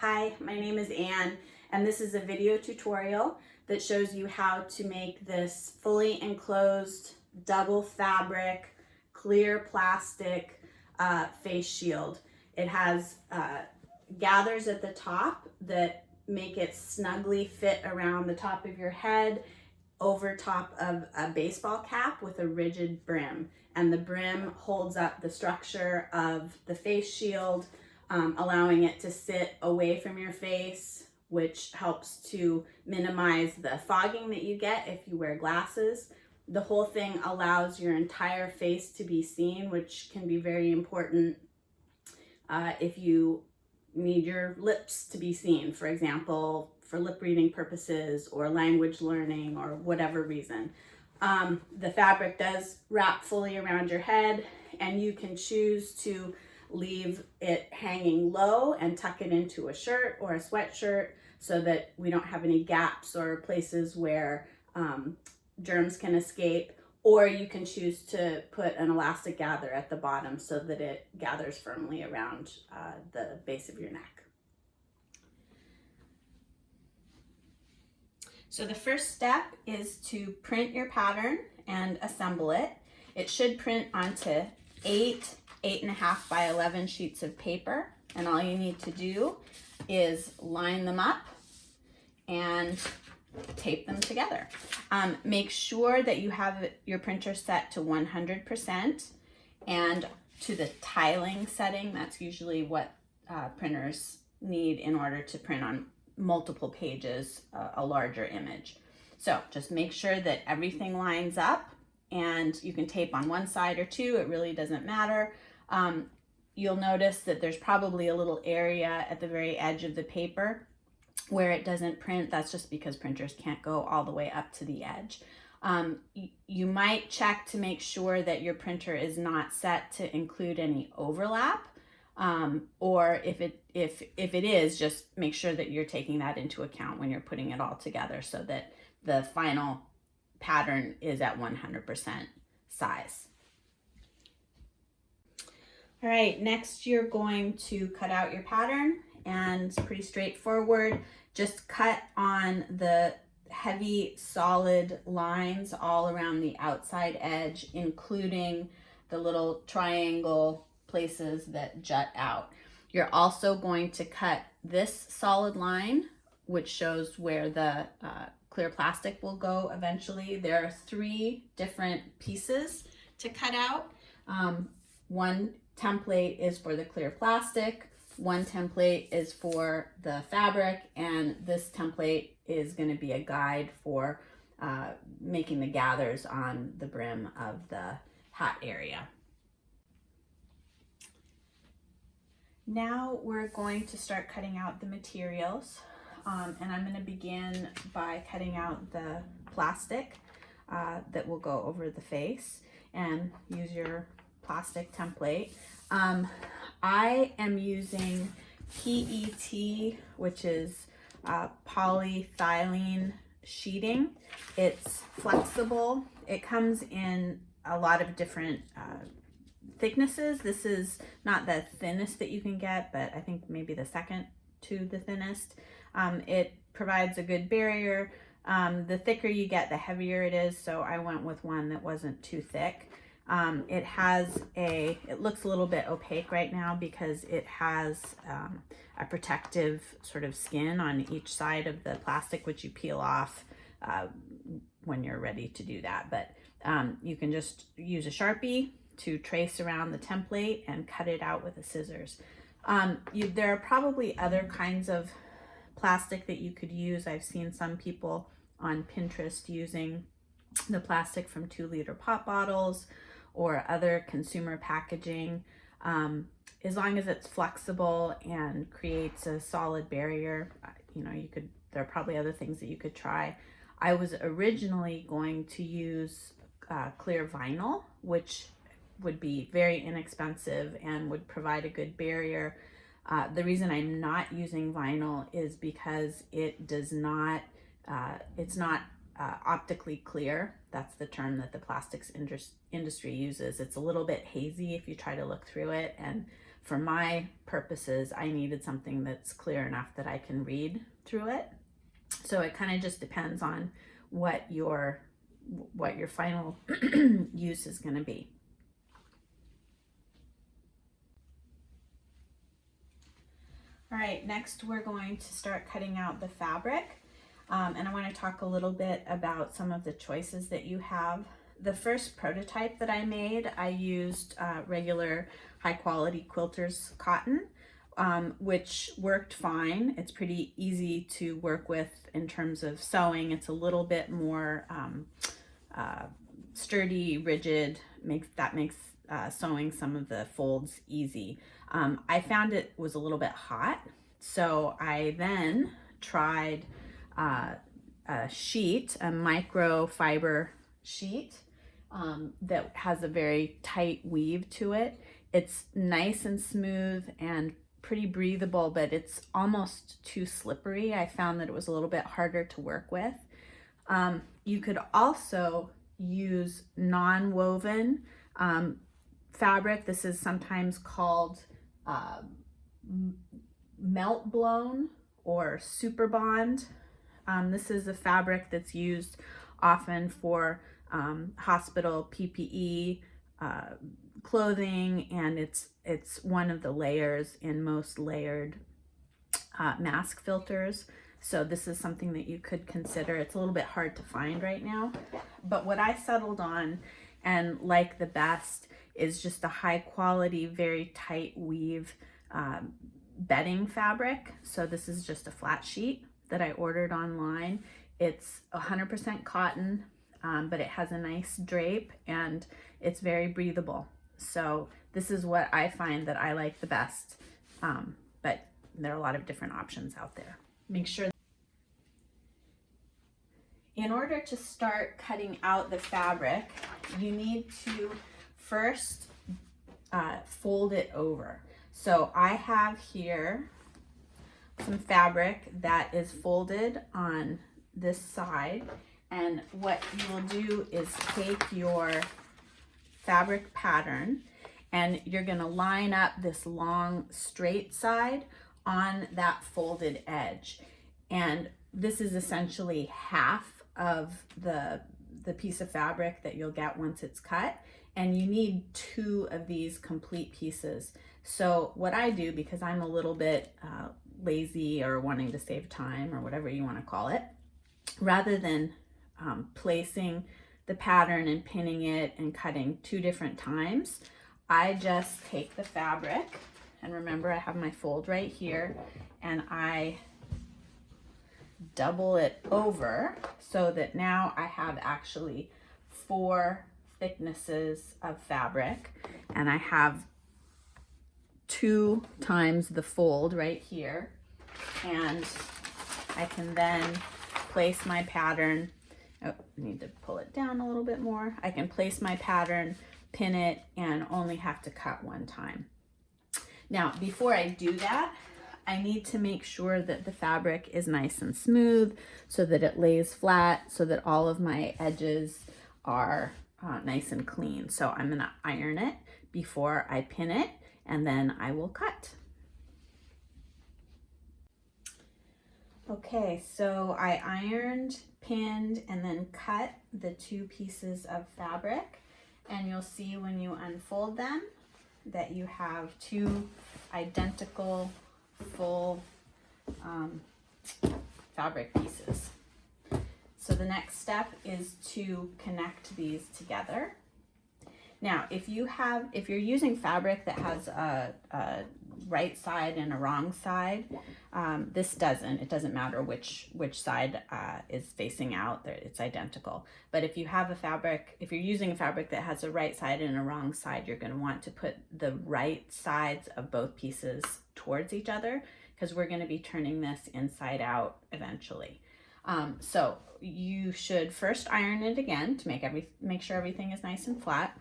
Hi, my name is Anne, and this is a video tutorial that shows you how to make this fully enclosed double fabric clear plastic face shield. It has gathers at the top that make it snugly fit around the top of your head, over top of a baseball cap with a rigid brim, and the brim holds up the structure of the face shield, allowing it to sit away from your face, which helps to minimize the fogging that you get if you wear glasses. The whole thing allows your entire face to be seen, which can be very important if you need your lips to be seen, for example, for lip reading purposes or language learning or whatever reason. The fabric does wrap fully around your head, and you can choose to leave it hanging low and tuck it into a shirt or a sweatshirt so that we don't have any gaps or places where germs can escape, or you can choose to put an elastic gather at the bottom so that it gathers firmly around the base of your neck. So the first step is to print your pattern and assemble it. It should print onto 8.5 by 11 sheets of paper, and all you need to do is line them up and tape them together. Make sure that you have your printer set to 100% and to the tiling setting. That's usually what printers need in order to print on multiple pages, a larger image. So just make sure that everything lines up, and you can tape on one side or two, it really doesn't matter. You'll notice that there's probably a little area at the very edge of the paper where it doesn't print. That's just because printers can't go all the way up to the edge. You might check to make sure that your printer is not set to include any overlap, or if it is, just make sure that you're taking that into account when you're putting it all together so that the final pattern is at 100% size. All right, next you're going to cut out your pattern, and it's pretty straightforward. Just cut on the heavy solid lines all around the outside edge, including the little triangle places that jut out. You're also going to cut this solid line, which shows where the clear plastic will go eventually. There are 3 different pieces to cut out. One template is for the clear plastic, one template is for the fabric, and this template is going to be a guide for making the gathers on the brim of the hat area. Now we're going to start cutting out the materials, and I'm going to begin by cutting out the plastic that will go over the face, and use your plastic template. I am using PET, which is polyethylene sheeting. It's flexible. It comes in a lot of different thicknesses. This is not the thinnest that you can get, but I think maybe the second to the thinnest. It provides a good barrier. The thicker you get, the heavier it is, so I went with one that wasn't too thick. It looks a little bit opaque right now because it has a protective sort of skin on each side of the plastic, which you peel off when you're ready to do that. But you can just use a Sharpie to trace around the template and cut it out with the scissors. There are probably other kinds of plastic that you could use. I've seen some people on Pinterest using the plastic from 2-liter pop bottles or other consumer packaging. As long as it's flexible and creates a solid barrier, there are probably other things that you could try. I was originally going to use clear vinyl, which would be very inexpensive and would provide a good barrier. The reason I'm not using vinyl is because it's not optically clear. That's the term that the plastics industry uses. It's a little bit hazy if you try to look through it, and for my purposes, I needed something that's clear enough that I can read through it. So it kind of just depends on what your final use is going to be. All right, next we're going to start cutting out the fabric. And I want to talk a little bit about some of the choices that you have. The first prototype that I made, I used regular high quality quilters cotton, which worked fine. It's pretty easy to work with in terms of sewing. It's a little bit more sturdy, rigid, makes sewing some of the folds easy. I found it was a little bit hot, so I then tried a sheet, a microfiber sheet that has a very tight weave to it. It's nice and smooth and pretty breathable, but it's almost too slippery. I found that it was a little bit harder to work with. You could also use non-woven fabric. This is sometimes called melt blown or super bond. This is a fabric that's used often for hospital PPE clothing, and it's one of the layers in most layered mask filters. So this is something that you could consider. It's a little bit hard to find right now, but what I settled on and like the best is just a high quality, very tight weave bedding fabric. So this is just a flat sheet that I ordered online. It's 100% cotton, but it has a nice drape and it's very breathable. So this is what I find that I like the best, but there are a lot of different options out there. Make sure. In order to start cutting out the fabric, you need to first fold it over. So I have here some fabric that is folded on this side, and what you will do is take your fabric pattern and you're going to line up this long straight side on that folded edge, and this is essentially half of the piece of fabric that you'll get once it's cut, and you need 2 of these complete pieces. So what I do, because I'm a little bit lazy or wanting to save time or whatever you want to call it, rather than placing the pattern and pinning it and cutting 2 different times, I just take the fabric, and remember I have my fold right here, and I double it over so that now I have actually 4 thicknesses of fabric, and I have 2 times the fold right here, and I can then place my pattern. Oh, I need to pull it down a little bit more. I can place my pattern, pin it, and only have to cut 1 time. Now, before I do that, I need to make sure that the fabric is nice and smooth so that it lays flat, so that all of my edges are nice and clean. So I'm going to iron it before I pin it, and then I will cut. Okay, so I ironed, pinned, and then cut the 2 pieces of fabric, and you'll see when you unfold them that you have 2 identical full fabric pieces. So the next step is to connect these together. Now, if you're using fabric that has a right side and a wrong side, it doesn't matter which side is facing out, it's identical. But if you're using a fabric that has a right side and a wrong side, you're going to want to put the right sides of both pieces towards each other, because we're going to be turning this inside out eventually. So you should first iron it again to make sure everything is nice and flat.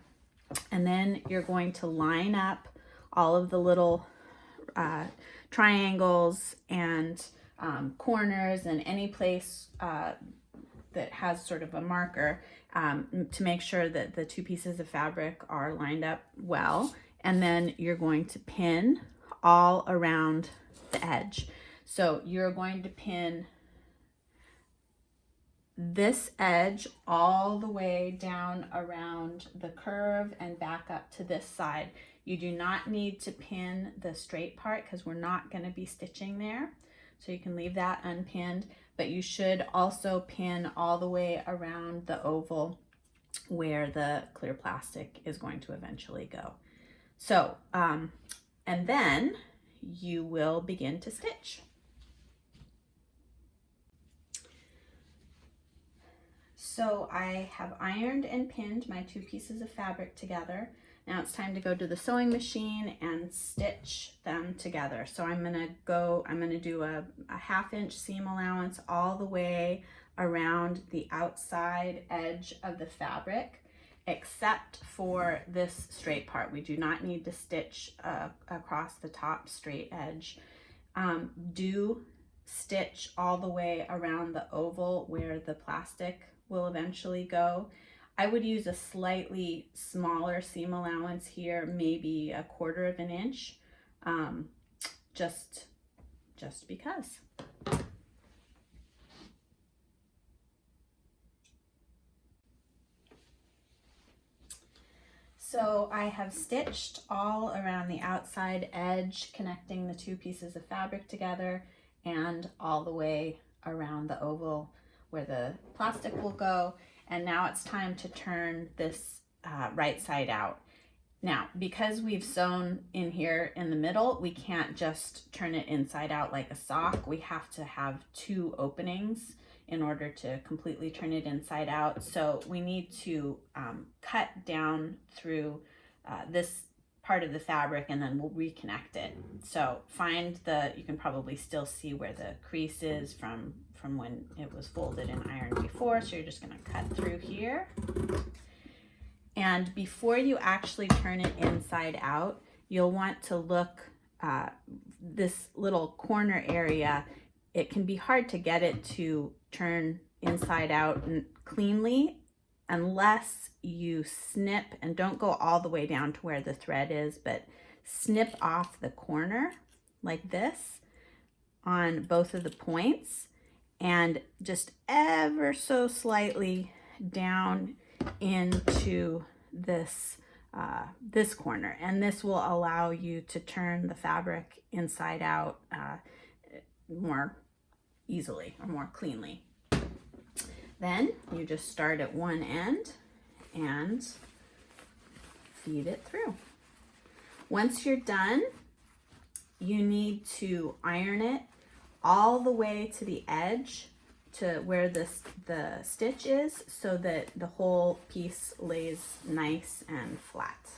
And then you're going to line up all of the little triangles and corners and any place that has sort of a marker to make sure that the 2 pieces of fabric are lined up well. and then you're going to pin all around the edge. So you're going to pin this edge all the way down around the curve and back up to this side. You do not need to pin the straight part because we're not going to be stitching there. So you can leave that unpinned, but you should also pin all the way around the oval where the clear plastic is going to eventually go. So, and then you will begin to stitch. So I have ironed and pinned my 2 pieces of fabric together. Now it's time to go to the sewing machine and stitch them together. So I'm gonna do a 1/2 inch seam allowance all the way around the outside edge of the fabric, except for this straight part. We do not need to stitch across the top straight edge. Do stitch all the way around the oval where the plastic will eventually go. I would use a slightly smaller seam allowance here, maybe 1/4 of an inch, just because. So I have stitched all around the outside edge, connecting the 2 pieces of fabric together, and all the way around the oval where the plastic will go. And now it's time to turn this right side out. Now, because we've sewn in here in the middle, we can't just turn it inside out like a sock. We have to have 2 openings in order to completely turn it inside out. So we need to cut down through this part of the fabric, and then we'll reconnect it. So you can probably still see where the crease is from when it was folded and ironed before. So you're just gonna cut through here. And before you actually turn it inside out, you'll want to look this little corner area. It can be hard to get it to turn inside out and cleanly unless you snip, and don't go all the way down to where the thread is, but snip off the corner like this on both of the points, and just ever so slightly down into this this corner, and this will allow you to turn the fabric inside out more easily or more cleanly. Then you just start at one end and feed it through. Once you're done, you need to iron it all the way to the edge to where the stitch is, so that the whole piece lays nice and flat.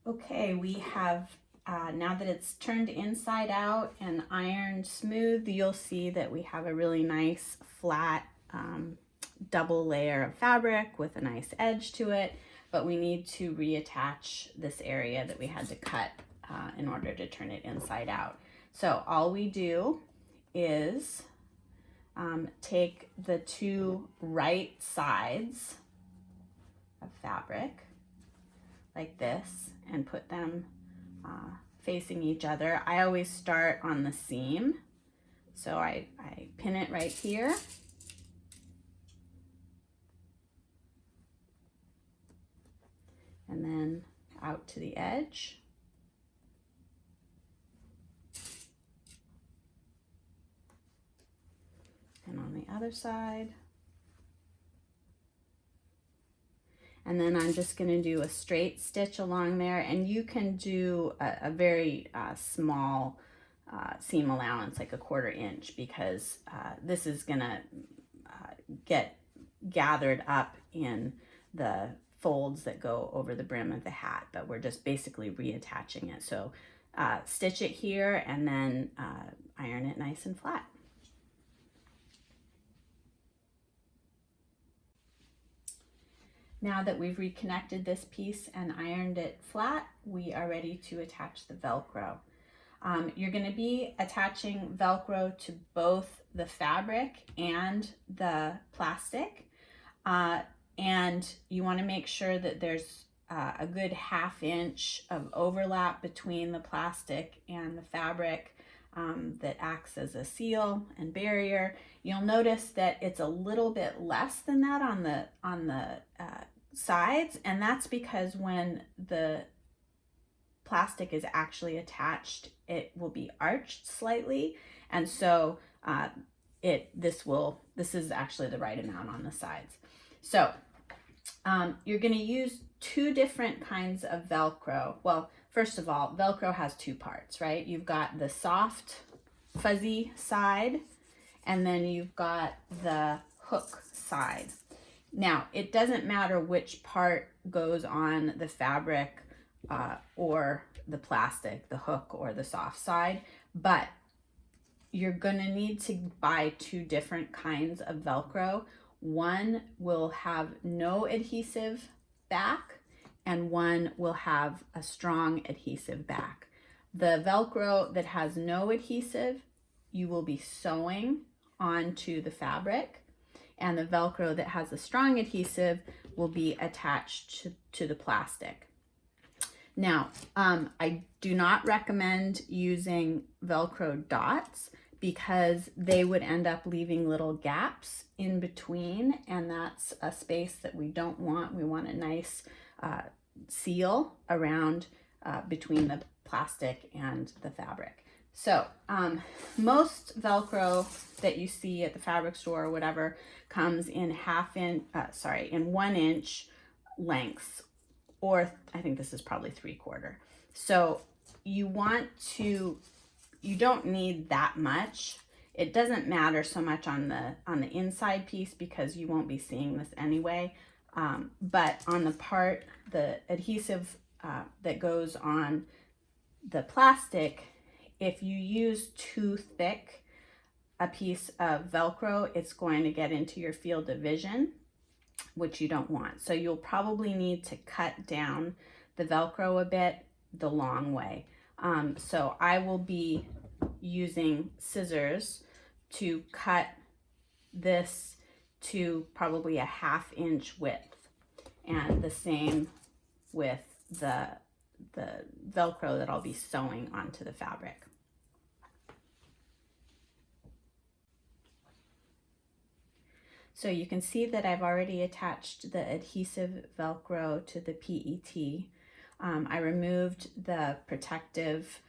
Okay, we have now that it's turned inside out and ironed smooth, you'll see that we have a really nice flat double layer of fabric with a nice edge to it, but we need to reattach this area that we had to cut in order to turn it inside out. So all we do is take the 2 right sides of fabric like this and put them facing each other. I always start on the seam, so I pin it right here, and then out to the edge, and on the other side. And then I'm just going to do a straight stitch along there, and you can do a very small seam allowance, like 1/4 inch, because this is going to get gathered up in the folds that go over the brim of the hat, but we're just basically reattaching it. So stitch it here and then iron it nice and flat. Now that we've reconnected this piece and ironed it flat, we are ready to attach the Velcro. You're going to be attaching Velcro to both the fabric and the plastic. And you want to make sure that there's a good 1/2 inch of overlap between the plastic and the fabric that acts as a seal and barrier. You'll notice that it's a little bit less than that on the sides, and that's because when the plastic is actually attached, it will be arched slightly, and so this is actually the right amount on the sides. So you're going to use 2 different kinds of Velcro. Well, first of all, Velcro has 2 parts, right? You've got the soft, fuzzy side, and then you've got the hook side. Now, it doesn't matter which part goes on the fabric or the plastic, the hook or the soft side, but you're going to need to buy 2 different kinds of Velcro. One will have no adhesive back, and one will have a strong adhesive back. The Velcro that has no adhesive, you will be sewing onto the fabric, and the Velcro that has a strong adhesive will be attached to the plastic. Now, I do not recommend using Velcro dots because they would end up leaving little gaps in between, and that's a space that we don't want. We want a nice seal around between the plastic and the fabric. So most Velcro that you see at the fabric store or whatever comes in in 1 inch lengths, or I think this is probably 3/4. So you don't need that much. It doesn't matter so much on the inside piece because you won't be seeing this anyway. But on the adhesive that goes on the plastic, if you use too thick a piece of Velcro, it's going to get into your field of vision, which you don't want. So you'll probably need to cut down the Velcro a bit the long way. So I will be using scissors to cut this to probably a 1/2 inch width, and the same with the Velcro that I'll be sewing onto the fabric. So you can see that I've already attached the adhesive Velcro to the PET. I removed the protective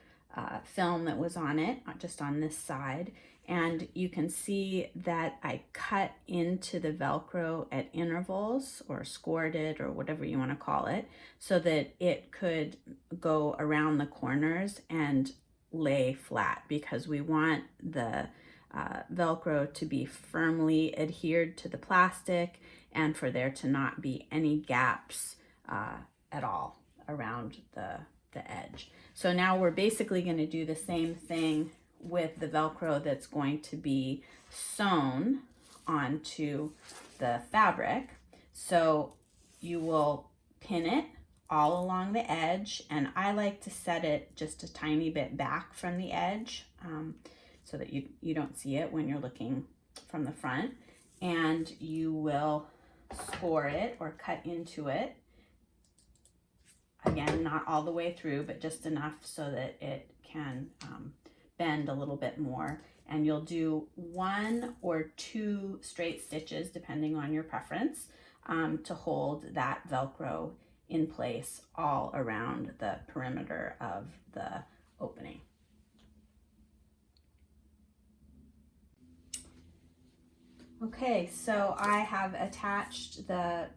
film that was on it, just on this side, and you can see that I cut into the Velcro at intervals, or scored it, or whatever you want to call it, so that it could go around the corners and lay flat, because we want the Velcro to be firmly adhered to the plastic and for there to not be any gaps at all around the edge. So now we're basically going to do the same thing with the Velcro that's going to be sewn onto the fabric. So you will pin it all along the edge, and I like to set it just a tiny bit back from the edge so that you don't see it when you're looking from the front, and you will score it or cut into it. Again, not all the way through, but just enough so that it can bend a little bit more. And you'll do 1 or 2 straight stitches, depending on your preference, to hold that Velcro in place all around the perimeter of the opening. Okay, so I have attached the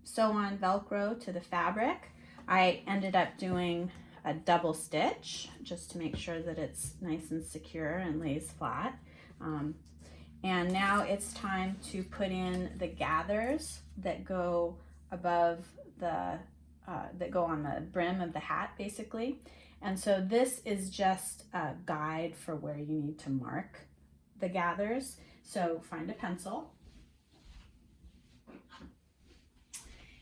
sew-on Velcro to the fabric. I ended up doing a double stitch just to make sure that it's nice and secure and lays flat. And now it's time to put in the gathers that go above the, that go on the brim of the hat, basically. And so this is just a guide for where you need to mark the gathers. So find a pencil,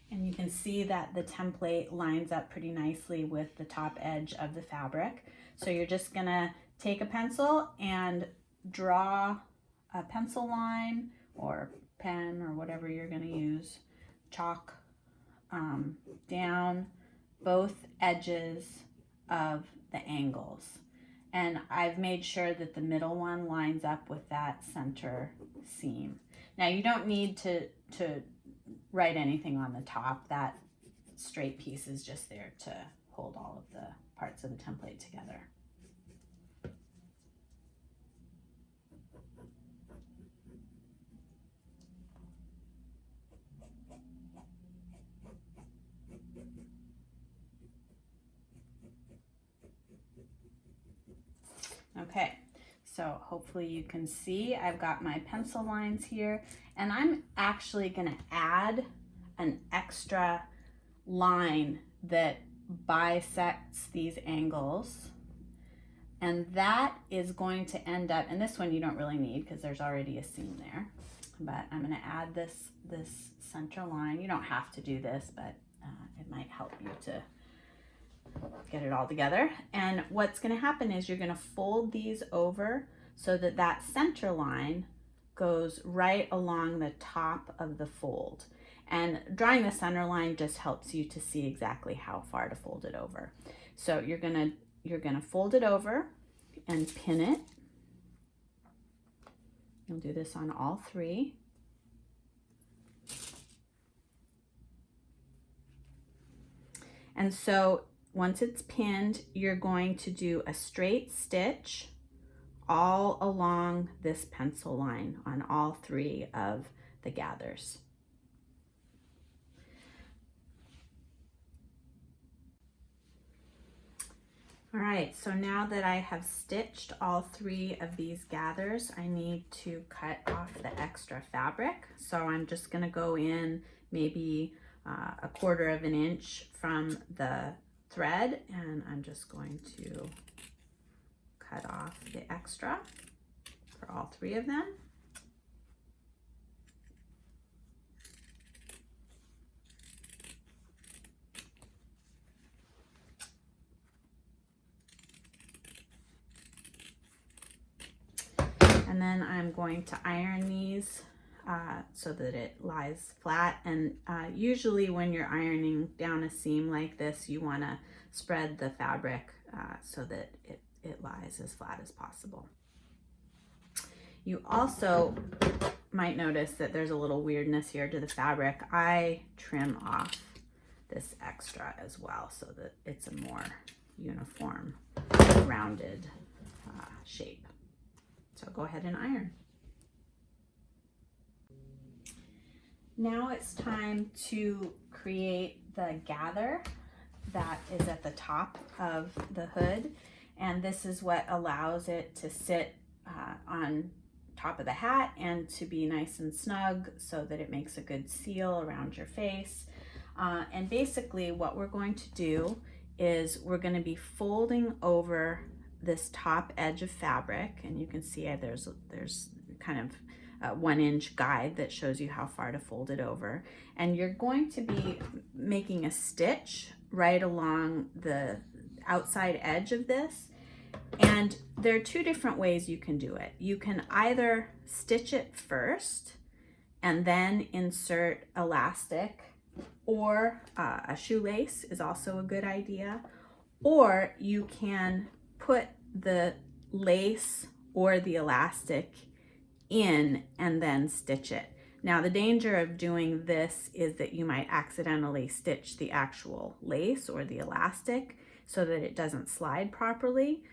and you can see that the template lines up pretty nicely with the top edge of the fabric. So you're just gonna take a pencil and draw a pencil line or pen or whatever you're gonna use chalk down both edges of the angles. And I've made sure that the middle one lines up with that center seam. Now you don't need to write anything on the top. That straight piece is just there to hold all of the parts of the template together. Okay, so hopefully you can see I've got my pencil lines here, and I'm actually going to add an extra line that bisects these angles, and that is going to end up, and this one you don't really need because there's already a seam there, but I'm going to add this center line. You don't have to do this, but it might help you to get it all together. And what's going to happen is you're going to fold these over so that that center line goes right along the top of the fold. And drawing the center line just helps you to see exactly how far to fold it over. So you're going to fold it over and pin it. You'll do this on all three. And so once it's pinned, you're going to do a straight stitch all along this pencil line on all three of the gathers. All right, so now that I have stitched all three of these gathers, I need to cut off the extra fabric. So I'm just gonna go in maybe 1/4 of an inch from the thread, and I'm just going to cut off the extra for all three of them. And then I'm going to iron these so that it lies flat. And usually when you're ironing down a seam like this, you want to spread the fabric so that it lies as flat as possible. You also might notice that there's a little weirdness here to the fabric. I trim off this extra as well so that it's a more uniform, rounded shape. So go ahead and iron. Now it's time to create the gather that is at the top of the hood, and this is what allows it to sit on top of the hat and to be nice and snug so that it makes a good seal around your face. And basically what we're going to do is we're going to be folding over this top edge of fabric, and you can see there's kind of a 1-inch guide that shows you how far to fold it over, and you're going to be making a stitch right along the outside edge of this. And there are two different ways you can do it. You can either stitch it first and then insert elastic, or a shoelace is also a good idea, or you can put the lace or the elastic in and then stitch it. Now the danger of doing this is that you might accidentally stitch the actual lace or the elastic so that it doesn't slide properly.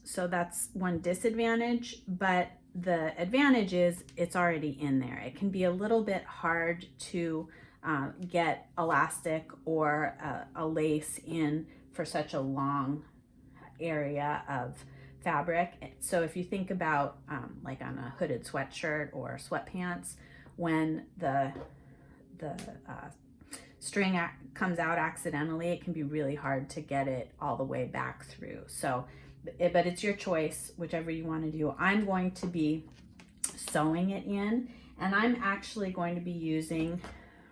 So that's one disadvantage, but the advantage is it's already in there. It can be a little bit hard to get elastic or a lace in for such a long area of fabric. So if you think about like on a hooded sweatshirt or sweatpants, when the string comes out accidentally, it can be really hard to get it all the way back through. So, but it's your choice, whichever you want to do. I'm going to be sewing it in, and I'm actually going to be using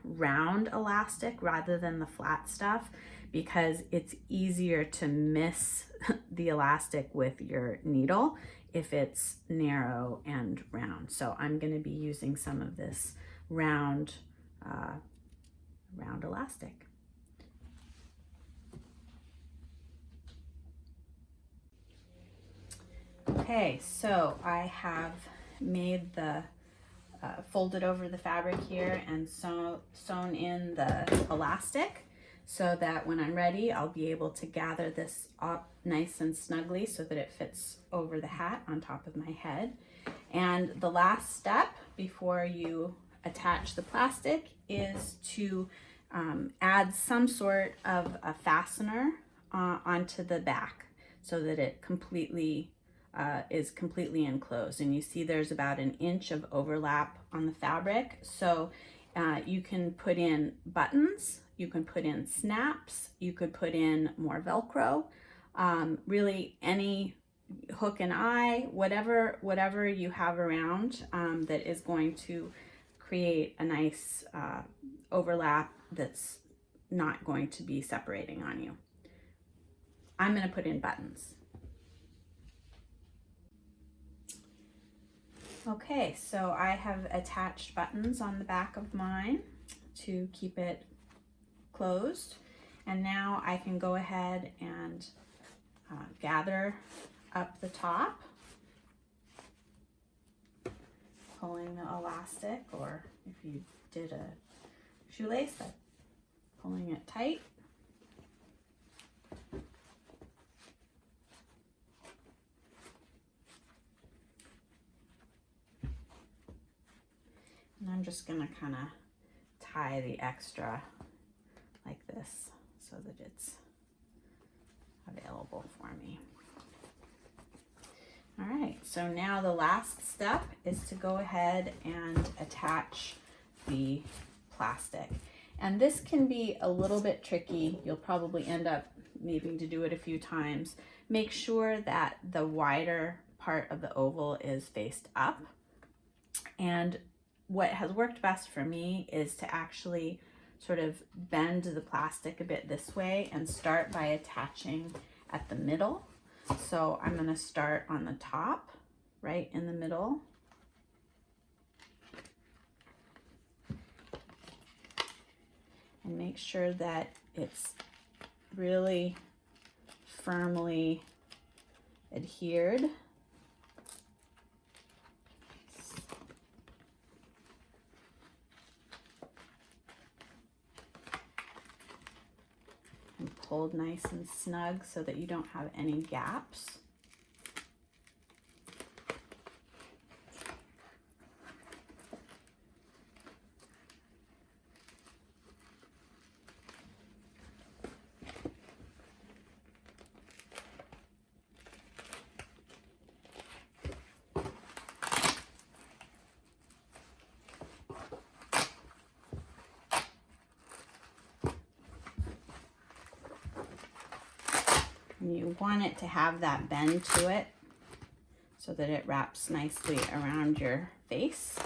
round elastic rather than the flat stuff, because it's easier to miss the elastic with your needle if it's narrow and round. So I'm going to be using some of this round round elastic. Okay, so I have made the folded over the fabric here and sewn in the elastic so that when I'm ready, I'll be able to gather this up nice and snugly so that it fits over the hat on top of my head. And the last step before you attach the plastic is to add some sort of a fastener onto the back so that it is completely enclosed. And you see there's about an inch of overlap on the fabric. So you can put in buttons, you can put in snaps, you could put in more Velcro, really any hook and eye, whatever you have around that is going to create a nice overlap that's not going to be separating on you. I'm going to put in buttons. Okay, so I have attached buttons on the back of mine to keep it closed. And now I can go ahead and gather up the top, pulling the elastic, or if you did a shoelace, pulling it tight. And I'm just gonna kind of tie the extra like this so that it's available for me. All right, so now the last step is to go ahead and attach the plastic. And this can be a little bit tricky. You'll probably end up needing to do it a few times. Make sure that the wider part of the oval is faced up. And what has worked best for me is to actually sort of bend the plastic a bit this way and start by attaching at the middle. So I'm going to start on the top, right in the middle. And make sure that it's really firmly adhered. And pulled nice and snug so that you don't have any gaps. And you want it to have that bend to it so that it wraps nicely around your face.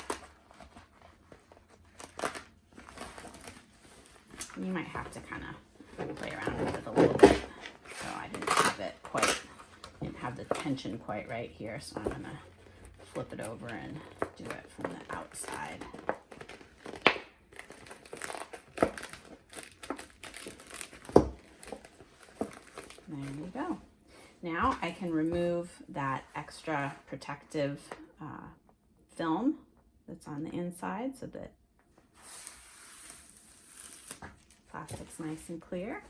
You might have to kind of play around with it a little bit. So I didn't have the tension quite right here, so I'm gonna flip it over and do it from the outside. There you go. Now I can remove that extra protective film that's on the inside so that plastic's nice and clear.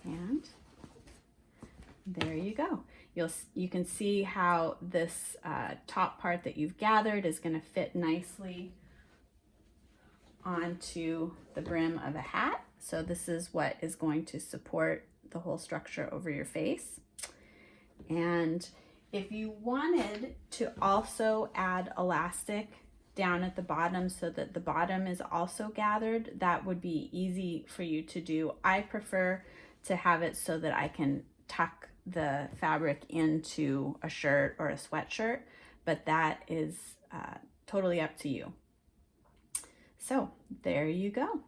And there you go. You can see how this top part that you've gathered is going to fit nicely onto the brim of a hat. So this is what is going to support the whole structure over your face. And if you wanted to also add elastic down at the bottom so that the bottom is also gathered, that would be easy for you to do. I prefer to have it so that I can tuck the fabric into a shirt or a sweatshirt, but that is totally up to you. So there you go.